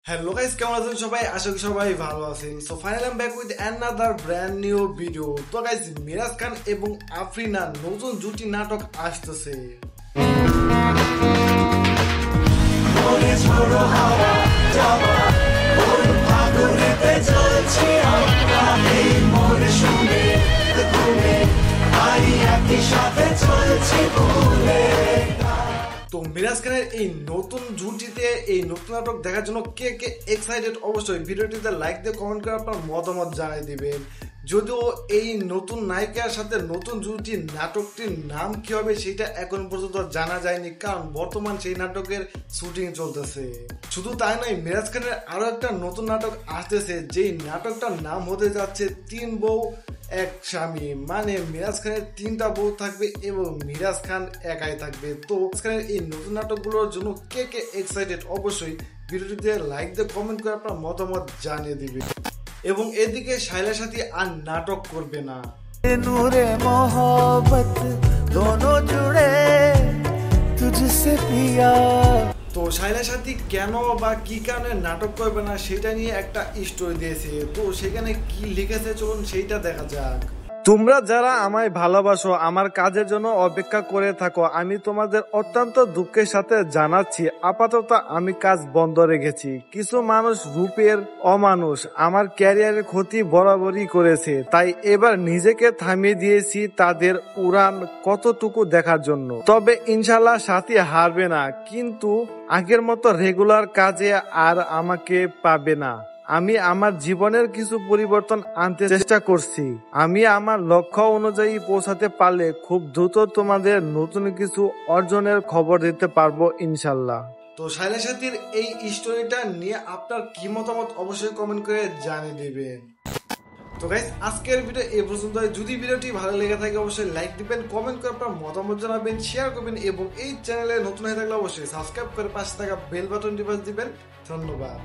Hello guys, কেমন আছেন সবাই? আশা করি সবাই ভালো আছেন। So finally I am back with another brand new video. তো গাইস, মিরাজ খান এবং আফরিনা নতুন জুটি নাটক আসতেছে। তো মিরাজ খানের এই নতুন জুটিতে এই নতুন নাটক দেখার জন্য কে কে এক্সাইটেড অবশ্যই ভিডিওটিতে লাইক দিয়ে কমেন্ট করে আপনার মতামত জানিয়ে দিবেন। যদিও এই নতুন নায়িকার সাথে নতুন জুটি নাটকটির নাম কি হবে সেটা এখন পর্যন্ত জানা যায়নি, কারণ বর্তমান সেই নাটকের শুটিং চলতেছে। শুধু তাই নয়, মিরাজ খানের আরো একটা নতুন নাটক আসতেছে, যেই নাটকটার নাম হতে যাচ্ছে তিন বউ এক স্বামী। মানে মিরাজ খানের তিনটা বউ থাকবে এবং মিরাজ খান একাই থাকবে। তো মিরাজ খানের এই নতুন নাটকগুলোর জন্য কে কে এক্সাইটেড অবশ্যই ভিডিওটিতে লাইক দিয়ে কমেন্ট করে আপনার মতামত জানিয়ে দিবে। এবং এদিকে শায়লা সাথী আর নাটক করবে না। নূরে মোহব্বত দোনো জুড়ে তুঝসে পিয়া। তো শায়লা সাথী কেন বা কি কারণে নাটক করবে না সেটা নিয়ে একটা স্টোরি দিয়েছে। তো সেখানে কি লিখেছে চলুন সেইটা দেখা যাক। তোমরা যারা আমায় ভালোবাসো, আমার কাজের জন্য অপেক্ষা করে থাকো, আমি তোমাদের অত্যন্ত দুঃখের সাথে জানাচ্ছি আপাতত আমি কাজ বন্ধ রেখেছি। কিছু মানুষ রূপের অমানুষ আমার ক্যারিয়ারের ক্ষতি বরাবরই করেছে, তাই এবার নিজেকে থামিয়ে দিয়েছি তাদের উড়ান কতটুকু দেখার জন্য। তবে ইনশাল্লাহ সাথী হারবে না, কিন্তু আগের মতো রেগুলার কাজে আর আমাকে পাবে না। আমি আমার জীবনের কিছু পরিবর্তন আনতে চেষ্টা করছি। আমি আমার লক্ষ্য অনুযায়ী পৌঁছাতে পারলে খুব দ্রুত তোমাদের নতুন কিছু অর্জনের খবর দিতে পারবো ইনশাল্লাহ। তো শায়লা সাথীর এই স্টোরিটা নিয়ে আপনার কি মতামত অবশ্যই কমেন্ট করে জানিয়ে দিবেন। তো গাইস, আজকের ভিডিও এই পর্যন্ত। যদি ভিডিওটি ভালো লেগে থাকে অবশ্যই লাইক দিবেন, কমেন্ট করে আপনার মতামত জানাবেন, শেয়ার করবেন এবং এই চ্যানেলে নতুন হয়ে থাকলে অবশ্যই সাবস্ক্রাইব করে পাশে থাকা বেল বাটনটি বাজিয়ে দিবেন। ধন্যবাদ।